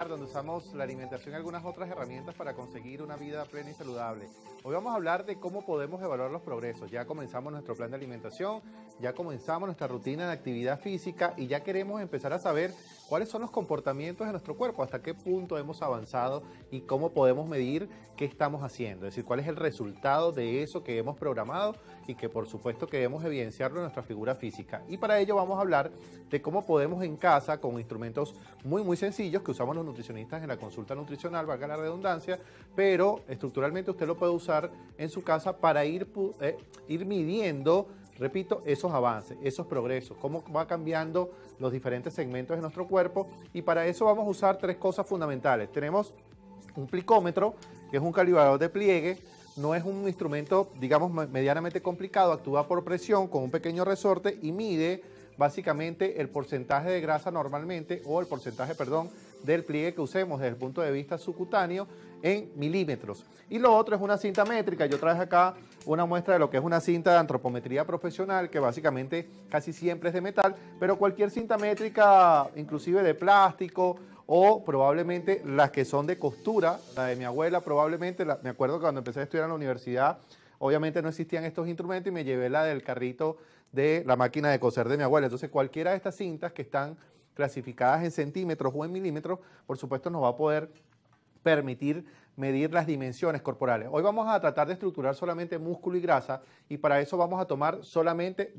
donde usamos la alimentación y algunas otras herramientas para conseguir una vida plena y saludable. Hoy vamos a hablar de cómo podemos evaluar los progresos. Ya comenzamos nuestro plan de alimentación, ya comenzamos nuestra rutina de actividad física y ya queremos empezar a saber cuáles son los comportamientos de nuestro cuerpo, hasta qué punto hemos avanzado y cómo podemos medir qué estamos haciendo. Es decir, cuál es el resultado de eso que hemos programado y que por supuesto queremos evidenciarlo en nuestra figura física. Y para ello vamos a hablar de cómo podemos en casa, con instrumentos muy sencillos que usamos los nutricionistas en la consulta nutricional, valga la redundancia, pero estructuralmente usted lo puede usar en su casa para ir midiendo, repito, esos avances, esos progresos, cómo va cambiando los diferentes segmentos de nuestro cuerpo. Y para eso vamos a usar tres cosas fundamentales. Tenemos un plicómetro, que es un calibrador de pliegue. No es un instrumento, digamos, medianamente complicado, actúa por presión con un pequeño resorte y mide básicamente el porcentaje de grasa normalmente, o el porcentaje, perdón, del pliegue que usemos desde el punto de vista subcutáneo en milímetros. Y lo otro es una cinta métrica. Yo traje acá una muestra de lo que es una cinta de antropometría profesional, que básicamente casi siempre es de metal, pero cualquier cinta métrica, inclusive de plástico, o probablemente las que son de costura, la de mi abuela probablemente, me acuerdo que cuando empecé a estudiar en la universidad, obviamente no existían estos instrumentos y me llevé la del carrito de la máquina de coser de mi abuela. Entonces cualquiera de estas cintas que están clasificadas en centímetros o en milímetros, por supuesto nos va a poder permitir medir las dimensiones corporales. Hoy vamos a tratar de estructurar solamente músculo y grasa, y para eso vamos a tomar solamente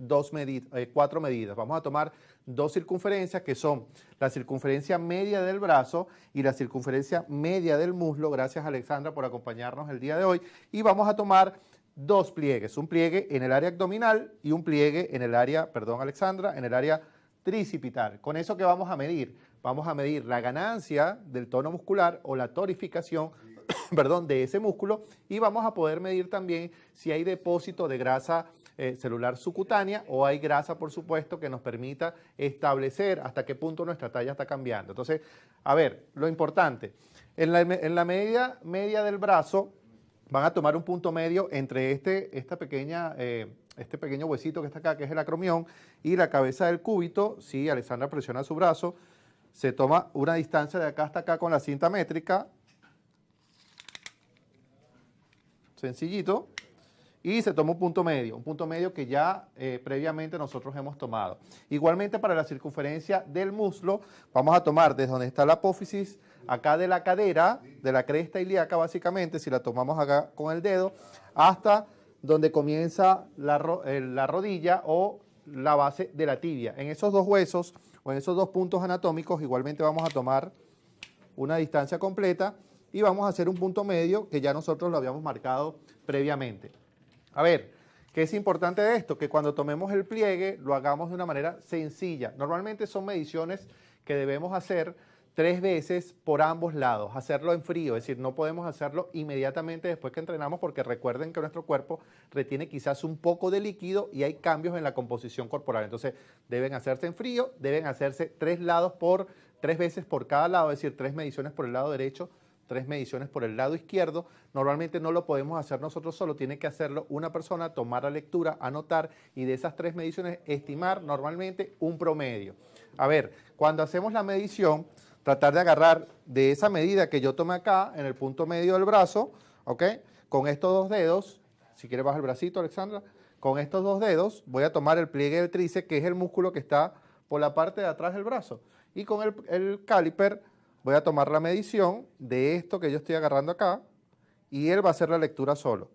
4 medidas. Vamos a tomar 2 circunferencias, que son la circunferencia media del brazo y la circunferencia media del muslo. Gracias, Alexandra, por acompañarnos el día de hoy. Y vamos a tomar 2 pliegues, un pliegue en el área abdominal y un pliegue en el área, perdón, Alexandra, en el área tricipital. ¿Con eso qué vamos a medir? Vamos a medir la ganancia del tono muscular o la tonificación, perdón, de ese músculo, y vamos a poder medir también si hay depósito de grasa celular subcutánea, o hay grasa, por supuesto, que nos permita establecer hasta qué punto nuestra talla está cambiando. Entonces, a ver, lo importante, en la media del brazo van a tomar un punto medio entre este pequeño huesito que está acá, que es el acromión, y la cabeza del cúbito. Si Alexandra presiona su brazo, se toma una distancia de acá hasta acá con la cinta métrica, sencillito, y se toma un punto medio que ya previamente nosotros hemos tomado. Igualmente para la circunferencia del muslo, vamos a tomar desde donde está la apófisis, acá de la cadera, de la cresta ilíaca básicamente, si la tomamos acá con el dedo, hasta donde comienza la rodilla o la base de la tibia. En esos dos huesos o en esos dos puntos anatómicos igualmente vamos a tomar una distancia completa y vamos a hacer un punto medio que ya nosotros lo habíamos marcado previamente. A ver, ¿qué es importante de esto? Que cuando tomemos el pliegue lo hagamos de una manera sencilla. Normalmente son mediciones que debemos hacer 3 veces por ambos lados, hacerlo en frío, es decir, no podemos hacerlo inmediatamente después que entrenamos, porque recuerden que nuestro cuerpo retiene quizás un poco de líquido y hay cambios en la composición corporal. Entonces, deben hacerse en frío, deben hacerse 3 veces por cada lado, es decir, 3 mediciones por el lado derecho, 3 mediciones por el lado izquierdo. Normalmente no lo podemos hacer nosotros solo, tiene que hacerlo una persona, tomar la lectura, anotar y de esas 3 mediciones estimar normalmente un promedio. A ver, cuando hacemos la medición, tratar de agarrar de esa medida que yo tomé acá, en el punto medio del brazo, ¿ok? Con estos 2 dedos, si quieres bajar el bracito, Alexandra, con estos 2 dedos voy a tomar el pliegue del tríceps, que es el músculo que está por la parte de atrás del brazo. Y con el caliper voy a tomar la medición de esto que yo estoy agarrando acá, y él va a hacer la lectura solo,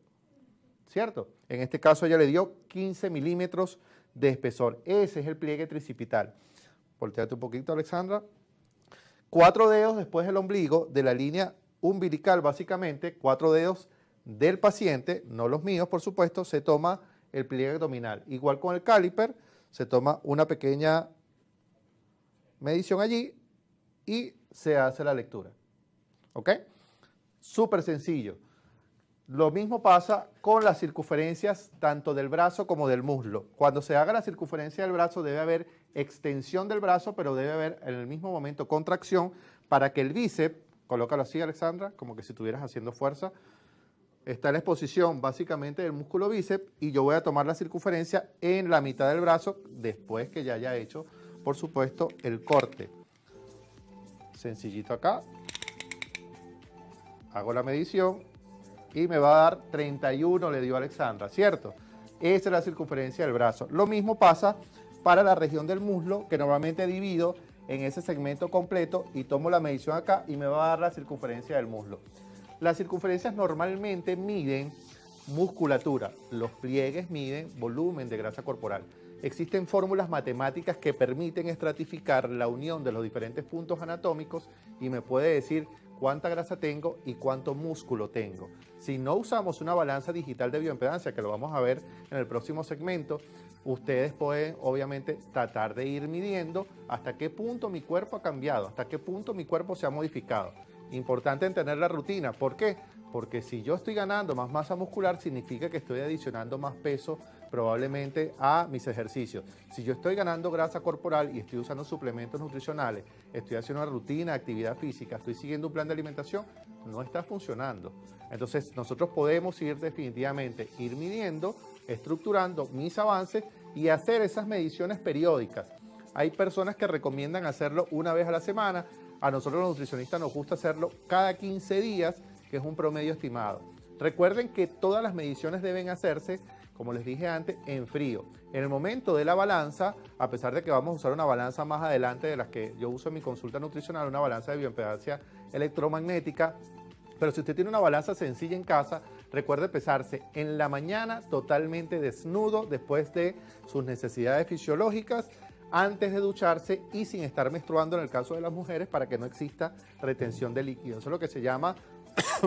¿cierto? En este caso ella le dio 15 milímetros de espesor. Ese es el pliegue tricipital. Volteate un poquito, Alexandra. 4 dedos después del ombligo, de la línea umbilical básicamente, 4 dedos del paciente, no los míos por supuesto, se toma el pliegue abdominal. Igual con el caliper, se toma una pequeña medición allí y se hace la lectura. ¿Ok? Súper sencillo. Lo mismo pasa con las circunferencias tanto del brazo como del muslo. Cuando se haga la circunferencia del brazo debe haber extensión del brazo, pero debe haber en el mismo momento contracción para que el bíceps, colócalo así, Alexandra, como que si estuvieras haciendo fuerza, está la exposición básicamente del músculo bíceps, y yo voy a tomar la circunferencia en la mitad del brazo después que ya haya hecho, por supuesto, el corte. sencillito acá. Hago la medición y me va a dar 31, le dio Alexandra, ¿cierto? Esa es la circunferencia del brazo. Lo mismo pasa para la región del muslo, que normalmente divido en ese segmento completo y tomo la medición acá y me va a dar la circunferencia del muslo. Las circunferencias normalmente miden musculatura, los pliegues miden volumen de grasa corporal. Existen fórmulas matemáticas que permiten estratificar la unión de los diferentes puntos anatómicos y me puede decir cuánta grasa tengo y cuánto músculo tengo. Si no usamos una balanza digital de bioimpedancia, que lo vamos a ver en el próximo segmento, ustedes pueden obviamente tratar de ir midiendo hasta qué punto mi cuerpo ha cambiado, hasta qué punto mi cuerpo se ha modificado. Importante entender la rutina. ¿Por qué? Porque si yo estoy ganando más masa muscular, significa que estoy adicionando más peso probablemente a mis ejercicios. Si yo estoy ganando grasa corporal y estoy usando suplementos nutricionales, estoy haciendo una rutina de actividad física, estoy siguiendo un plan de alimentación, no está funcionando. Entonces nosotros podemos ir definitivamente, ir midiendo, estructurando mis avances y hacer esas mediciones periódicas. Hay personas que recomiendan hacerlo una vez a la semana. A nosotros los nutricionistas nos gusta hacerlo cada 15 días, que es un promedio estimado. Recuerden que todas las mediciones deben hacerse, como les dije antes, en frío. En el momento de la balanza, a pesar de que vamos a usar una balanza más adelante de las que yo uso en mi consulta nutricional, una balanza de bioimpedancia electromagnética, pero si usted tiene una balanza sencilla en casa, recuerde pesarse en la mañana totalmente desnudo después de sus necesidades fisiológicas, antes de ducharse y sin estar menstruando en el caso de las mujeres para que no exista retención de líquido. Eso es lo que se llama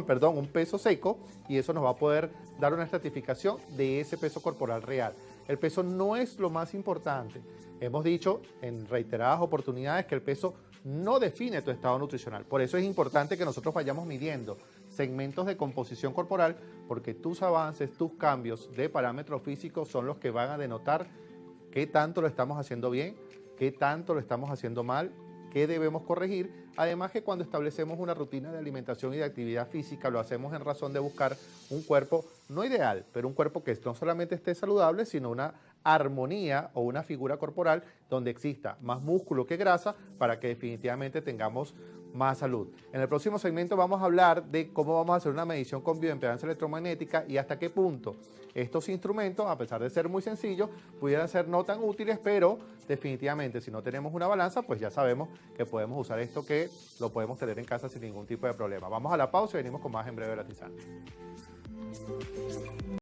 perdón, un peso seco y eso nos va a poder dar una estratificación de ese peso corporal real. El peso no es lo más importante. Hemos dicho en reiteradas oportunidades que el peso no define tu estado nutricional. Por eso es importante que nosotros vayamos midiendo segmentos de composición corporal porque tus avances, tus cambios de parámetros físicos son los que van a denotar qué tanto lo estamos haciendo bien, qué tanto lo estamos haciendo mal, qué debemos corregir. Además que cuando establecemos una rutina de alimentación y de actividad física, lo hacemos en razón de buscar un cuerpo no ideal, pero un cuerpo que no solamente esté saludable, sino una armonía o una figura corporal donde exista más músculo que grasa para que definitivamente tengamos más salud. En el próximo segmento vamos a hablar de cómo vamos a hacer una medición con bioimpedancia electromagnética y hasta qué punto estos instrumentos, a pesar de ser muy sencillos, pudieran ser no tan útiles, pero definitivamente si no tenemos una balanza, pues ya sabemos que podemos usar esto, que lo podemos tener en casa sin ningún tipo de problema. Vamos a la pausa y venimos con más en breve de La Tisana.